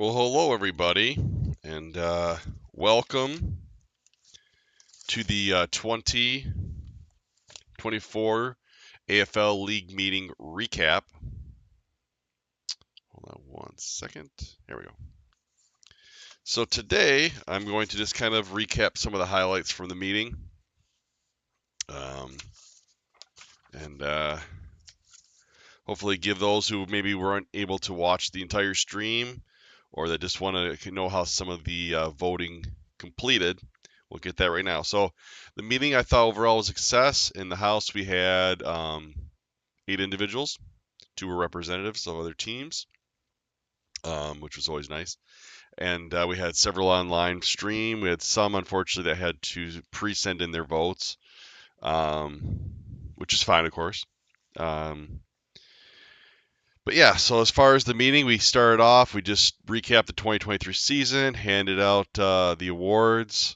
Well, hello everybody, and welcome to the 2024 AFL League meeting recap. Hold on one second. There we go. So today I'm going to just kind of recap some of the highlights from the meeting, and hopefully give those who maybe weren't able to watch the entire stream or that just want to know how some of the voting completed. We'll get that right now. So the meeting I thought overall was a success. In the House, we had 8 individuals. 2 were representatives of other teams, which was always nice. And we had several online stream. We had some, unfortunately, that had to pre-send in their votes, which is fine, of course. But yeah, so as far as the meeting, we started off, we just recapped the 2023 season, handed out the awards.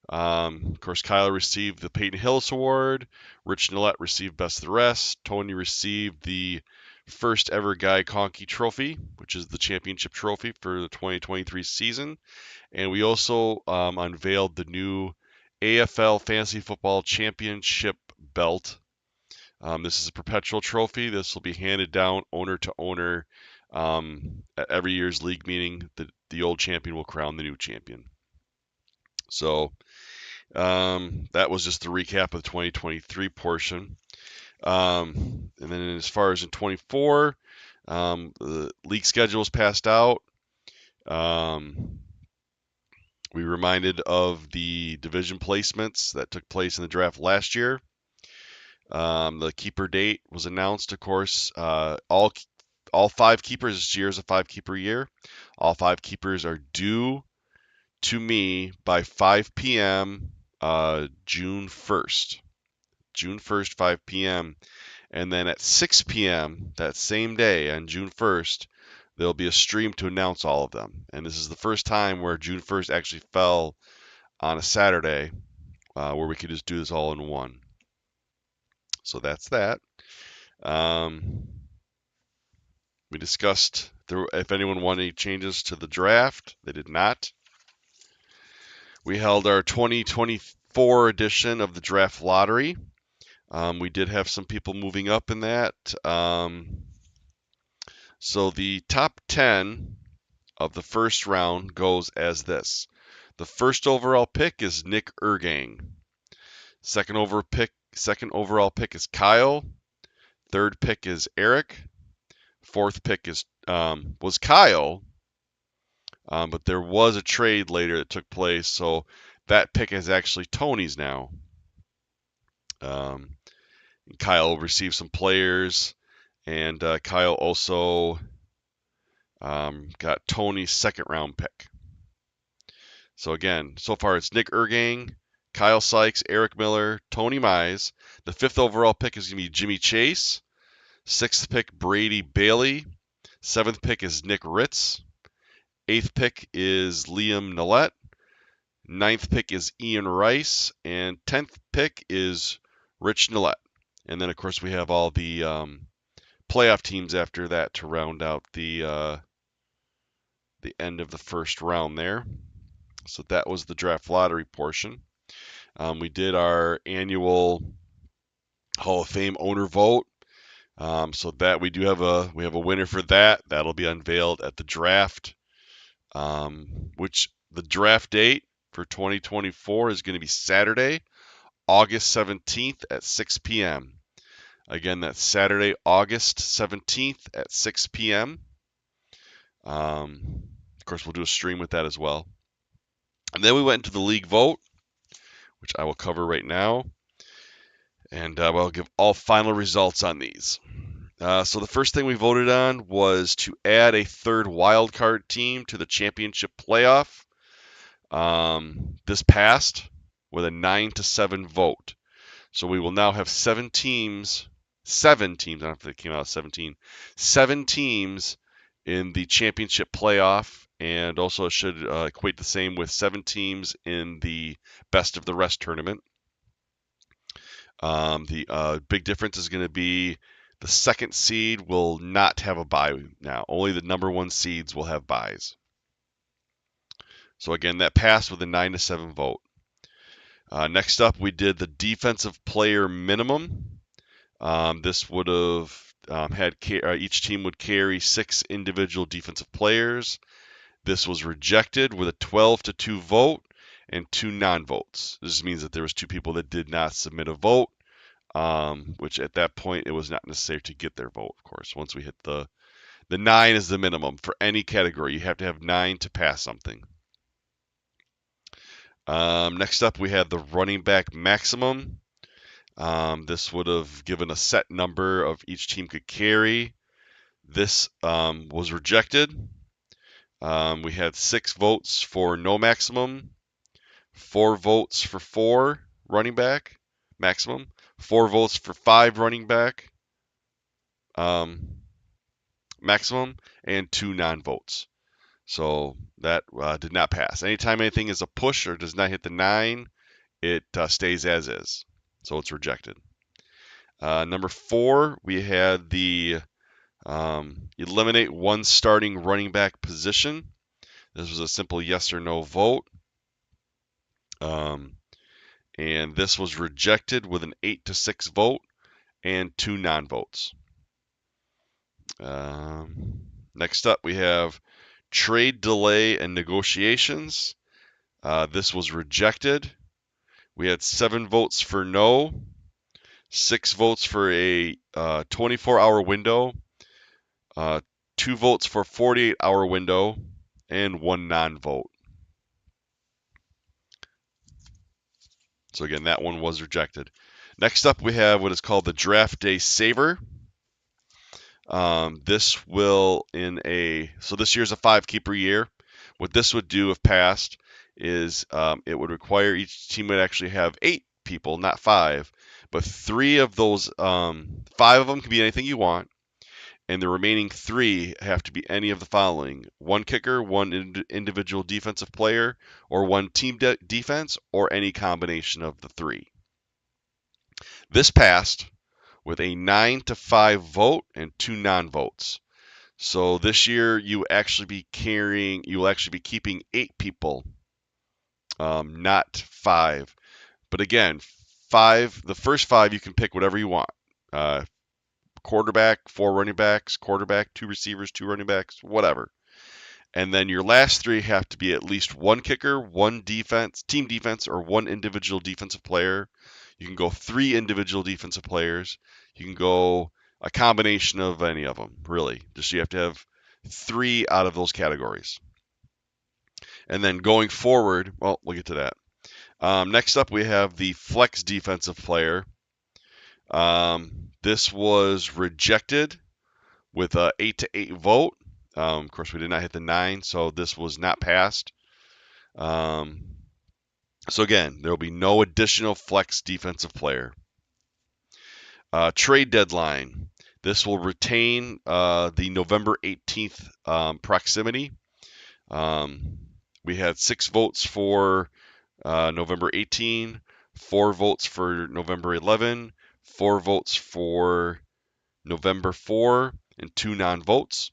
Of course, Kyle received the Peyton Hillis Award. Rich Nillette received Best of the Rest. Tony received the first ever Guy Conkey Trophy, which is the championship trophy for the 2023 season. And we also unveiled the new AFL Fantasy Football Championship belt. This is a perpetual trophy. This will be handed down owner to owner at every year's league meeting. The old champion will crown the new champion. So that was just the recap of the 2023 portion. And then as far as in 24, the league schedule was passed out. We reminded of the division placements that took place in the draft last year. The keeper date was announced, of course. All 5 keepers, this year is a 5-keeper year. All 5 keepers are due to me by 5 p.m. June 1st. June 1st, 5 p.m. And then at 6 p.m. that same day on June 1st, there'll be a stream to announce all of them. And this is the first time where June 1st actually fell on a Saturday, where we could just do this all in one. So that's that. We discussed if anyone wanted any changes to the draft. They did not. We held our 2024 edition of the draft lottery. We did have some people moving up in that. So the top 10 of the first round goes as this. The first overall pick is Nick Ergang. Second overall pick is Kyle. Third pick is Eric. Fourth pick was Kyle, but there was a trade later that took place, so that pick is actually Tony's now. Kyle received some players, and Kyle also got Tony's second round pick. So again, so far it's Nick Ergang, Kyle Sykes, Eric Miller, Tony Mize. The 5th overall pick is going to be Jimmy Chase. 6th pick, Brady Bailey. 7th pick is Nick Ritz. 8th pick is Liam Nillette. 9th pick is Ian Rice. And 10th pick is Rich Nillette. And then, of course, we have all the playoff teams after that to round out the end of the first round there. So that was the draft lottery portion. We did our annual Hall of Fame owner vote. So that we have a winner for that. That'll be unveiled at the draft, which the draft date for 2024 is going to be Saturday, August 17th at 6 p.m. Again, that's Saturday, August 17th at 6 p.m. Of course, we'll do a stream with that as well. And then we went into the league vote, which I will cover right now. And I'll give all final results on these. So the first thing we voted on was to add a third wildcard team to the championship playoff. This passed with a 9-7 vote. So we will now have 7 teams. I don't know if it came out of 17. 7 teams in the championship playoff, and also it should equate the same with 7 teams in the best of the rest tournament. The big difference is going to be the second seed will not have a bye now. Only the number 1 seeds will have byes. So again, that passed with a 9-7 vote. Next up, we did the defensive player minimum. This would have had each team would carry 6 individual defensive players. This was rejected with a 12-2 vote and 2 non-votes. This means that there was 2 people that did not submit a vote, which at that point it was not necessary to get their vote. Of course, once we hit the 9 is the minimum for any category. You have to have 9 to pass something. Next up, we had the running back maximum. This would have given a set number of each team could carry. This was rejected. We had 6 votes for no maximum, 4 votes for 4 running back maximum, 4 votes for 5 running back maximum, and 2 non-votes. So that did not pass. Anytime anything is a push or does not hit the 9, it stays as is. So it's rejected. Number 4, we had the eliminate one starting running back position. This was a simple yes or no vote. And this was rejected with an 8-6 vote and 2 non-votes. Next up, we have trade delay and negotiations. This was rejected. We had 7 votes for no, 6 votes for a 24-hour window, 2 votes for 48-hour window, and 1 non-vote. So again, that one was rejected. Next up, we have what is called the draft day saver. This this year's a 5-keeper year. What this would do if passed is it would require each team would actually have 8 people, not 5, but 3 of those, 5 of them can be anything you want, and the remaining 3 have to be any of the following: 1 kicker, 1 individual defensive player, or 1 team defense, or any combination of the 3. This passed with a 9-5 vote and 2 non-votes. So this year you will actually be keeping 8 people, not 5. But again, the first 5 you can pick whatever you want. Quarterback, 4 running backs, quarterback, 2 receivers, 2 running backs, whatever. And then your last 3 have to be at least 1 kicker, 1 team defense, or 1 individual defensive player. You can go 3 individual defensive players. You can go a combination of any of them, really. Just you have to have 3 out of those categories. And then going forward, well, we'll get to that. Next up, we have the flex defensive player. This was rejected with a 8-8 vote. Of course, we did not hit the 9, so this was not passed. So again, there will be no additional flex defensive player. Trade deadline. This will retain the November 18th proximity. We had 6 votes for November 18, 4 votes for November 11, 4 votes for November 4, and 2 non-votes.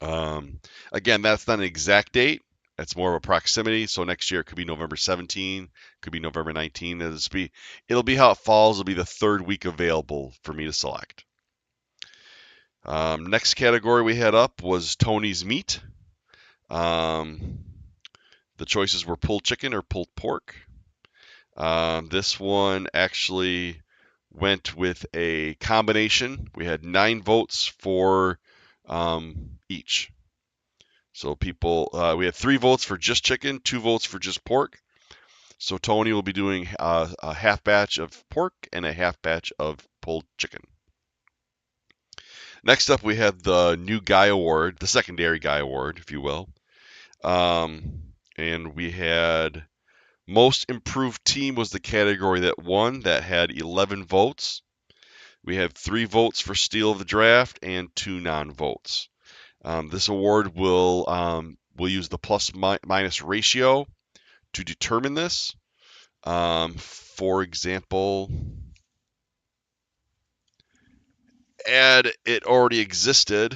Again, that's not an exact date. That's more of a proximity. So next year it could be November 17, could be November 19. It'll be how it falls. It'll be the 3rd week available for me to select. Next category we had up was Tony's Meat. The choices were pulled chicken or pulled pork. This one actually went with a combination. We had 9 votes for each. So we had 3 votes for just chicken, 2 votes for just pork. So Tony will be doing a half batch of pork and a half batch of pulled chicken. Next up, we had the new guy award, the secondary guy award, if you will. And we had most improved team was the category that won, that had 11 votes. We had 3 votes for steal of the draft and 2 non-votes. This award will use the plus minus ratio to determine this. For example, had it already existed,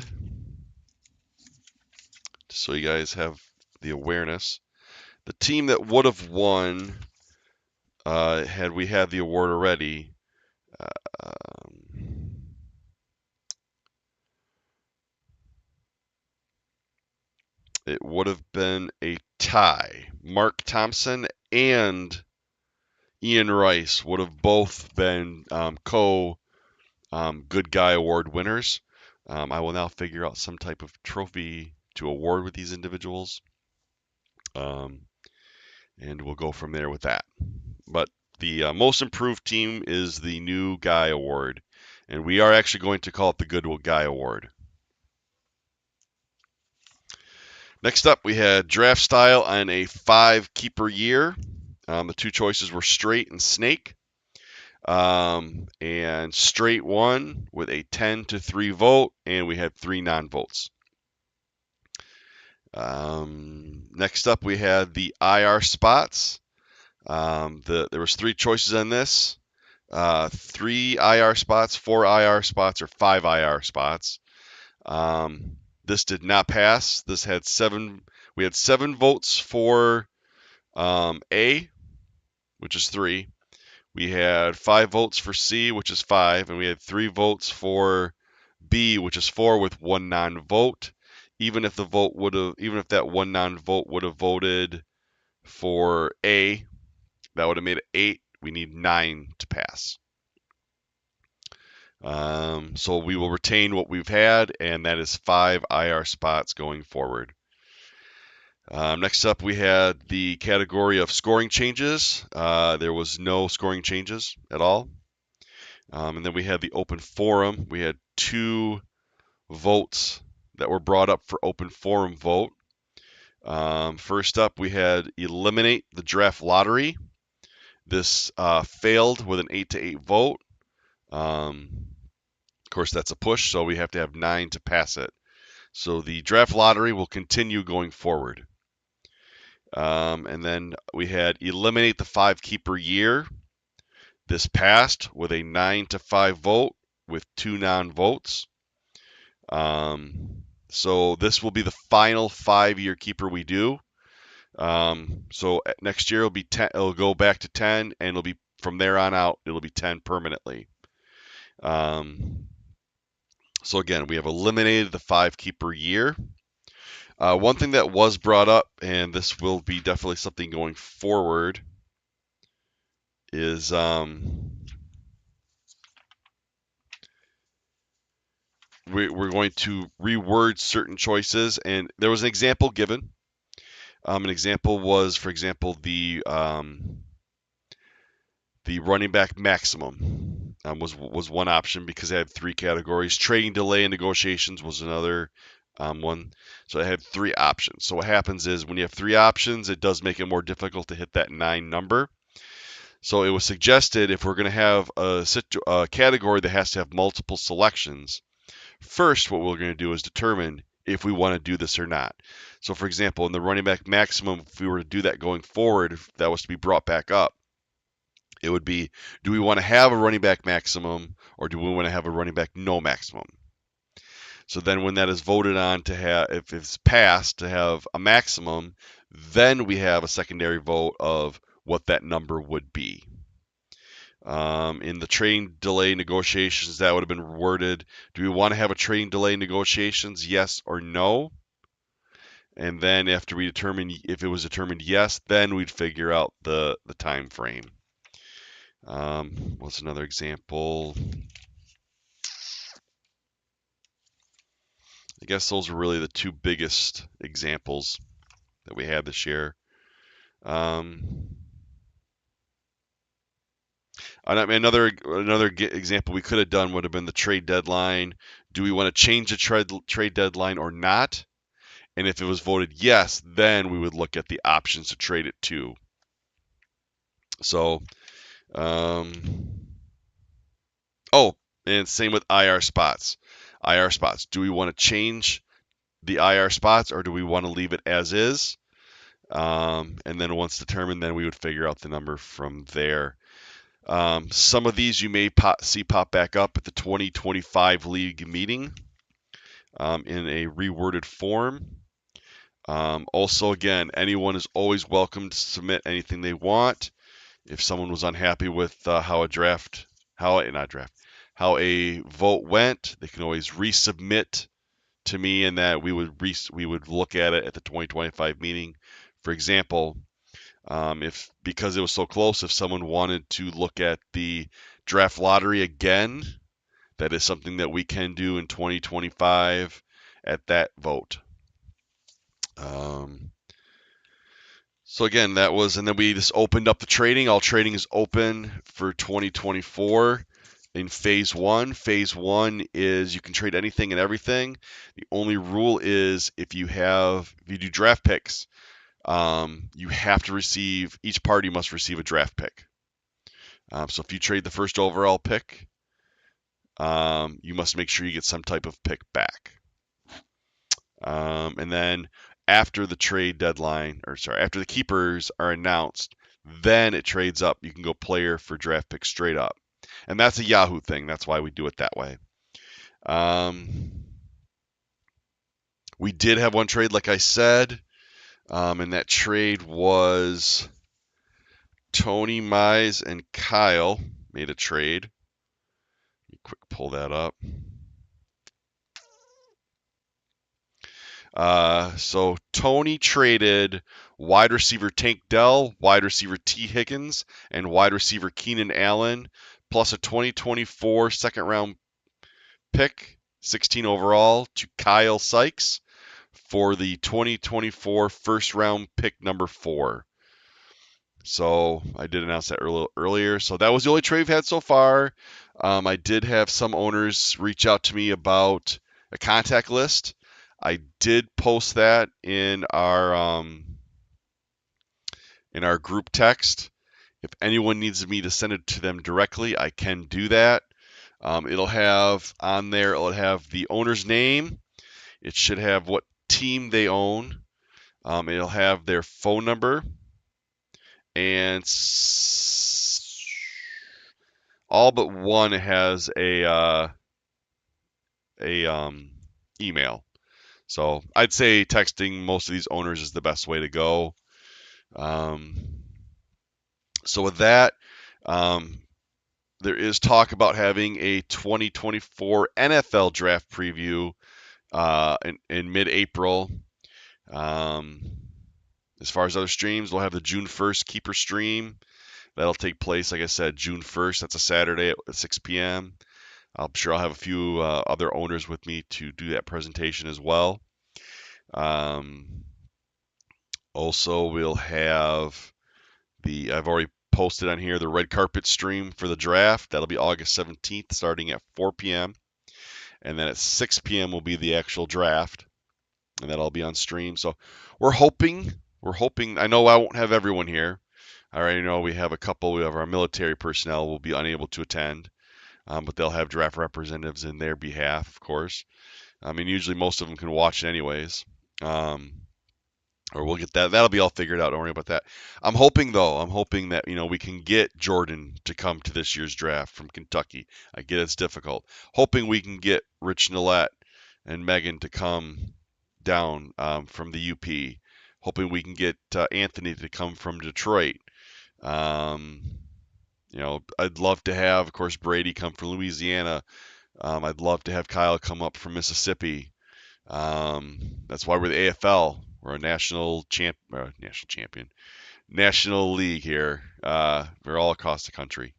so you guys have the awareness. The team that would have won had we had the award already. It would have been a tie. Mark Thompson and Ian Rice would have both been Good Guy Award winners. I will now figure out some type of trophy to award with these individuals. And we'll go from there with that. But the most improved team is the New Guy Award. And we are actually going to call it the Good Guy Award. Next up, we had draft style on a 5-keeper year. The two choices were straight and snake. And straight won with a 10-3 vote, and we had 3 non-votes. Next up, we had the IR spots. There was 3 choices on this. 3 IR spots, 4 IR spots, or 5 IR spots. This did not pass. This had 7. We had 7 votes for A, which is 3. We had 5 votes for C, which is 5, and we had 3 votes for B, which is 4, with 1 non-vote. Even if that 1 non-vote would have voted for A, that would have made it 8. We need 9 to pass. So we will retain what we've had, and that is 5 IR spots going forward. Next up, we had the category of scoring changes. There was no scoring changes at all. And then we had the open forum. We had 2 votes that were brought up for open forum vote. First up, we had eliminate the draft lottery. This failed with an 8-8 vote. Of course, that's a push, so we have to have 9 to pass it. So the draft lottery will continue going forward. And then we had eliminate the 5-keeper year. This passed with a 9-5 vote with 2 non-votes. So this will be the final 5-year keeper we do. So next year it'll be 10. It'll go back to 10, and it'll be from there on out. It'll be 10 permanently. So again, we have eliminated the 5-keeper year. One thing that was brought up, and this will be definitely something going forward, is we're going to reword certain choices. And there was an example given. An example was, for example, the running back maximum was one option because it had 3 categories. Trading delay and negotiations was another one. So it had 3 options. So what happens is when you have 3 options, it does make it more difficult to hit that 9 number. So it was suggested if we're going to have a category that has to have multiple selections, first what we're going to do is determine if we want to do this or not. So for example, in the running back maximum, if we were to do that going forward, if that was to be brought back up, it would be, do we want to have a running back maximum, or do we want to have a running back no maximum? So then when that is voted on to have, if it's passed to have a maximum, then we have a secondary vote of what that number would be. In the trading delay negotiations, that would have been worded, do we want to have a trading delay negotiations, yes or no? And then after we determine, if it was determined yes, then we'd figure out the time frame. What's another example? I guess those are really the 2 biggest examples that we had this year. Another example we could have done would have been the trade deadline. Do we want to change the trade deadline or not? And if it was voted yes, then we would look at the options to trade it to. So, and same with IR spots. IR spots. Do we want to change the IR spots, or do we want to leave it as is? And then once determined, then we would figure out the number from there. Some of these you may see pop back up at the 2025 league meeting in a reworded form. Also, again, anyone is always welcome to submit anything they want. If someone was unhappy with how a vote went, they can always resubmit to me, and that we would look at it at the 2025 meeting. For example, if because it was so close, if someone wanted to look at the draft lottery again, that is something that we can do in 2025 at that vote. So again, that was, and then we just opened up the trading. All trading is open for 2024 in phase one. Phase one is you can trade anything and everything. The only rule is if you do draft picks, you have to receive, each party must receive a draft pick. So if you trade the first overall pick, you must make sure you get some type of pick back. And then after the trade deadline, after the keepers are announced, then it trades up. You can go player for draft pick straight up. And that's a Yahoo thing. That's why we do it that way. We did have one trade, like I said, and that trade was Tony, Mize, and Kyle made a trade. Let me quick pull that up. So Tony traded wide receiver Tank Dell, wide receiver T. Higgins, and wide receiver Keenan Allen, plus a 2024 second round pick, 16 overall, to Kyle Sykes for the 2024 first round pick number 4. So I did announce that earlier. So that was the only trade we've had so far. I did have some owners reach out to me about a contact list. I did post that in our group text. If anyone needs me to send it to them directly, I can do that. It'll have on there. It'll have the owner's name. It should have what team they own. It'll have their phone number, and all but one has a email. So I'd say texting most of these owners is the best way to go. So with that, there is talk about having a 2024 NFL draft preview in mid-April. As far as other streams, we'll have the June 1st keeper stream. That'll take place, like I said, June 1st. That's a Saturday at 6 p.m. I'm sure I'll have a few other owners with me to do that presentation as well. Also, we'll have I've already posted on here the red carpet stream for the draft. That'll be August 17th starting at 4 p.m. And then at 6 p.m. will be the actual draft. And that'll be on stream. So we're hoping, I know I won't have everyone here. I already know we have our military personnel will be unable to attend. But they'll have draft representatives in their behalf, of course. I mean, usually most of them can watch it anyways. Or we'll get that. That'll be all figured out. Don't worry about that. I'm hoping that we can get Jordan to come to this year's draft from Kentucky. I get it's difficult. Hoping we can get Rich Nillette and Megan to come down from the UP. Hoping we can get Anthony to come from Detroit. I'd love to have, of course, Brady come from Louisiana. I'd love to have Kyle come up from Mississippi. That's why we're the AFL. We're a national league here. We're all across the country.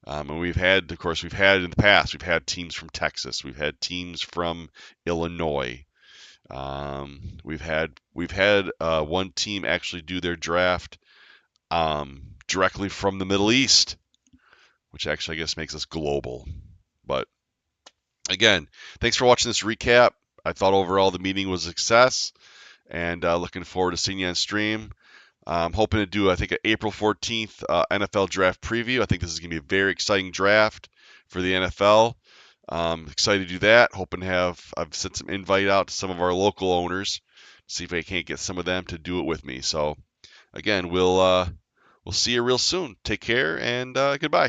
And we've had in the past, we've had teams from Texas. We've had teams from Illinois. We've had one team actually do their draft directly from the Middle East, which actually, I guess, makes us global. But again, thanks for watching this recap. I thought overall the meeting was a success, and looking forward to seeing you on stream. I'm hoping to do, I think, an April 14th NFL draft preview. I think this is going to be a very exciting draft for the NFL. Excited to do that. Hoping to I've sent some invite out to some of our local owners, see if I can't get some of them to do it with me. So, again, we'll see you real soon. Take care, and goodbye.